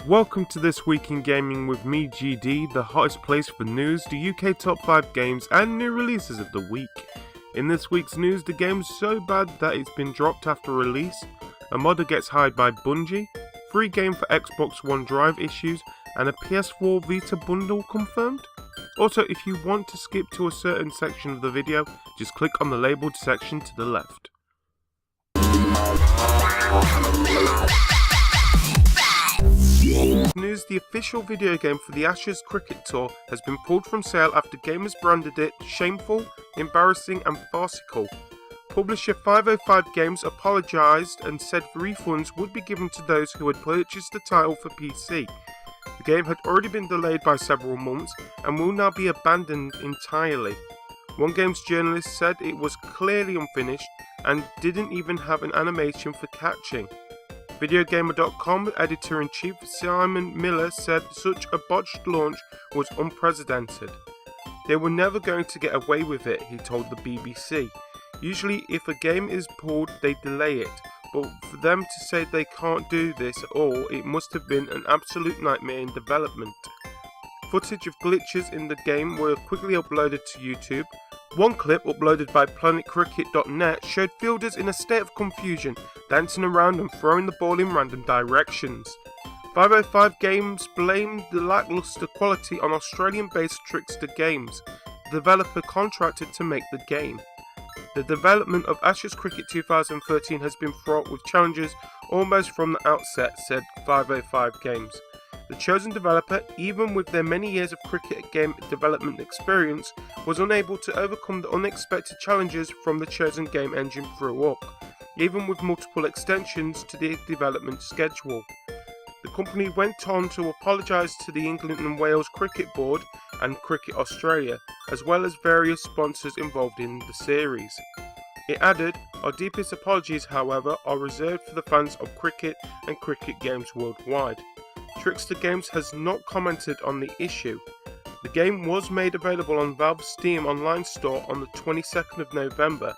Welcome to This Week in Gaming with me, GD, the hottest place for news, the UK top 5 games and new releases of the week. In this week's news, the game's so bad that it's been dropped after release, a modder gets hired by Bungie, free game for Xbox One Drive issues, and a PS4 Vita bundle confirmed. Also, if you want to skip to a certain section of the video, just click on the labelled section to the left. News: the official video game for the Ashes Cricket Tour has been pulled from sale after gamers branded it shameful, embarrassing and farcical. Publisher 505 Games apologised and said refunds would be given to those who had purchased the title for PC. The game had already been delayed by several months and will now be abandoned entirely. One game's journalist said it was clearly unfinished and didn't even have an animation for catching. Videogamer.com editor-in-chief Simon Miller said such a botched launch was unprecedented. They were never going to get away with it, he told the BBC. Usually if a game is pulled they delay it, but for them to say they can't do this at all, it must have been an absolute nightmare in development. Footage of glitches in the game were quickly uploaded to YouTube. One clip uploaded by planetcricket.net showed fielders in a state of confusion, dancing around and throwing the ball in random directions. 505 Games blamed the lackluster quality on Australian-based Trickster Games, the developer contracted to make the game. The development of Ashes Cricket 2013 has been fraught with challenges almost from the outset, said 505 Games. The chosen developer, even with their many years of cricket game development experience, was unable to overcome the unexpected challenges from the chosen game engine threw up, even with multiple extensions to the development schedule. The company went on to apologise to the England and Wales Cricket Board and Cricket Australia, as well as various sponsors involved in the series. It added, "Our deepest apologies, however, are reserved for the fans of cricket and cricket games worldwide." Trickster Games has not commented on the issue. The game was made available on Valve's Steam online store on the 22nd of November.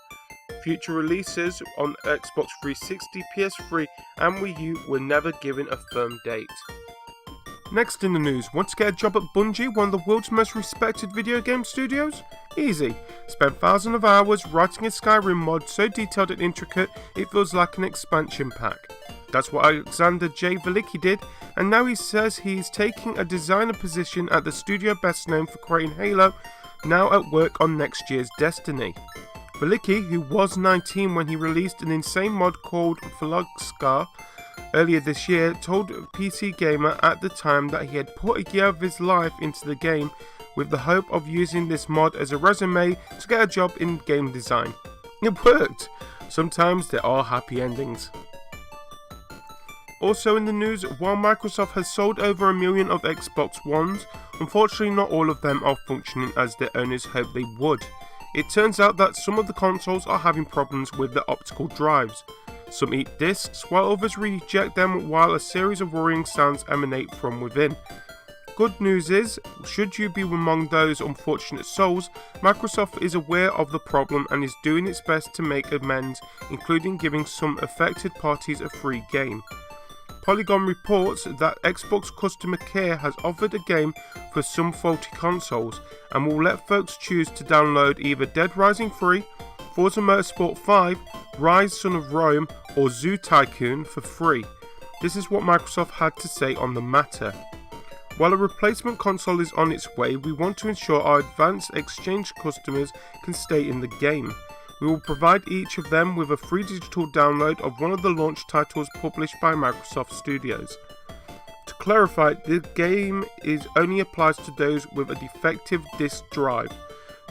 Future releases on Xbox 360, PS3 and Wii U were never given a firm date. Next in the news, want to get a job at Bungie, one of the world's most respected video game studios? Easy. Spend thousands of hours writing a Skyrim mod so detailed and intricate it feels like an expansion pack. That's what Alexander J. Velicki did, and now he says he's taking a designer position at the studio best known for creating Halo, now at work on next year's Destiny. Velicki, who was 19 when he released an insane mod called Flugskar earlier this year, told PC Gamer at the time that he had put a year of his life into the game with the hope of using this mod as a resume to get a job in game design. It worked! Sometimes there are happy endings. Also in the news, while Microsoft has sold over 1 million of Xbox Ones, unfortunately not all of them are functioning as their owners hoped they would. It turns out that some of the consoles are having problems with the optical drives. Some eat discs, while others reject them, while a series of worrying sounds emanate from within. Good news is, should you be among those unfortunate souls, Microsoft is aware of the problem and is doing its best to make amends, including giving some affected parties a free game. Polygon reports that Xbox customer care has offered a game for some faulty consoles and will let folks choose to download either Dead Rising 3, Forza Motorsport 5, Rise Son of Rome or Zoo Tycoon for free. This is what Microsoft had to say on the matter. While a replacement console is on its way, we want to ensure our advanced exchange customers can stay in the game. We will provide each of them with a free digital download of one of the launch titles published by Microsoft Studios. To clarify, the game only applies to those with a defective disk drive.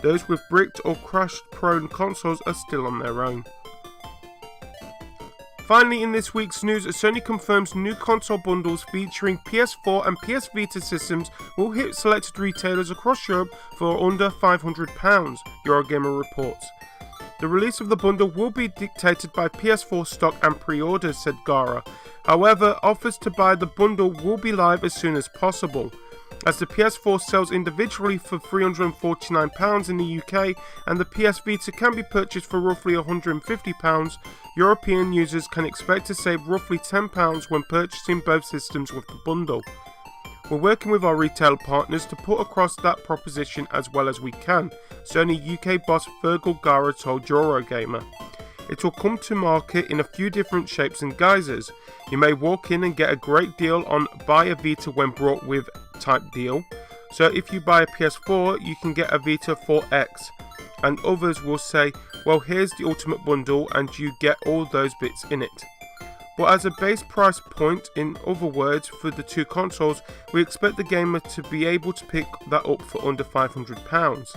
Those with bricked or crash-prone consoles are still on their own. Finally, in this week's news, Sony confirms new console bundles featuring PS4 and PS Vita systems will hit selected retailers across Europe for under £500, Eurogamer reports. The release of the bundle will be dictated by PS4 stock and pre-orders, said Gara. However, offers to buy the bundle will be live as soon as possible. As the PS4 sells individually for £349 in the UK and the PS Vita can be purchased for roughly £150, European users can expect to save roughly £10 when purchasing both systems with the bundle. We're working with our retail partners to put across that proposition as well as we can, Sony UK boss Fergal Gara told Eurogamer. It will come to market in a few different shapes and guises. You may walk in and get a great deal on buy a Vita when brought with type deal. So if you buy a PS4, you can get a Vita for X. And others will say, well, here's the ultimate bundle and you get all those bits in it. But as a base price point, in other words, for the two consoles, we expect the gamer to be able to pick that up for under £500.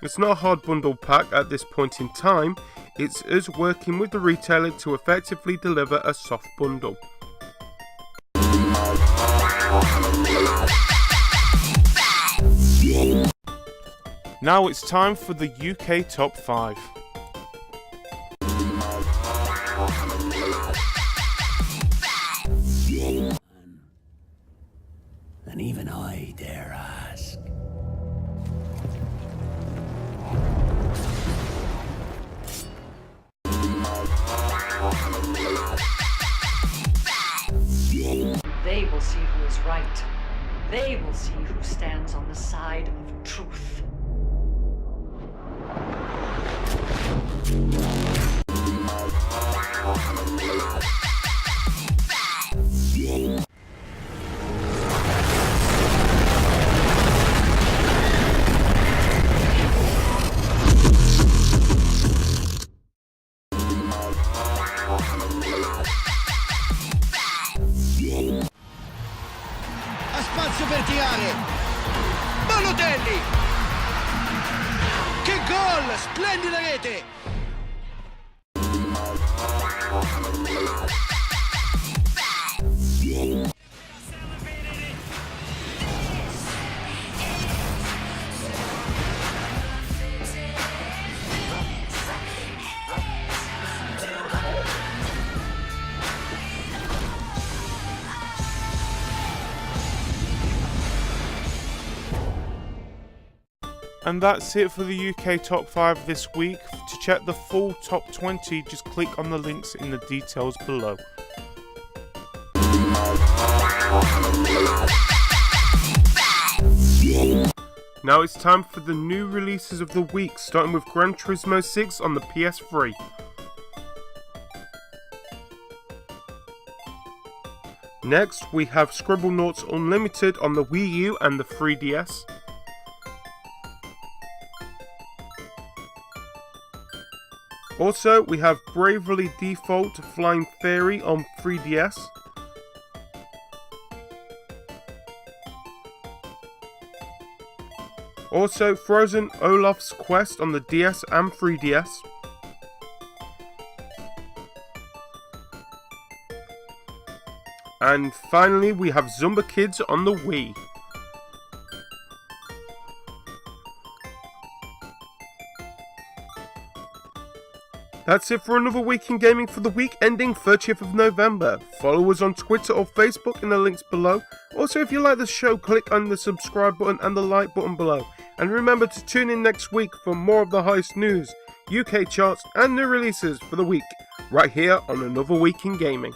It's not a hard bundle pack at this point in time, it's us working with the retailer to effectively deliver a soft bundle. Now it's time for the UK Top 5. And even I dare ask. They will see who is right. They will see who stands on the side of truth. A spazio per tirare. Balotelli. Che gol! Splendida rete. And that's it for the UK Top 5 this week. To check the full Top 20, just click on the links in the details below. Now it's time for the new releases of the week, starting with Gran Turismo 6 on the PS3. Next, we have Scribblenauts Unlimited on the Wii U and the 3DS. Also, we have Bravely Default Flying Fairy on 3DS. Also, Frozen Olaf's Quest on the DS and 3DS. And finally, we have Zumba Kids on the Wii. That's it for another week in gaming for the week ending 30th of November. Follow us on Twitter or Facebook in the links below. Also, if you like the show, click on the subscribe button and the like button below. And remember to tune in next week for more of the highest news, UK charts and new releases for the week, right here on Another Week in Gaming.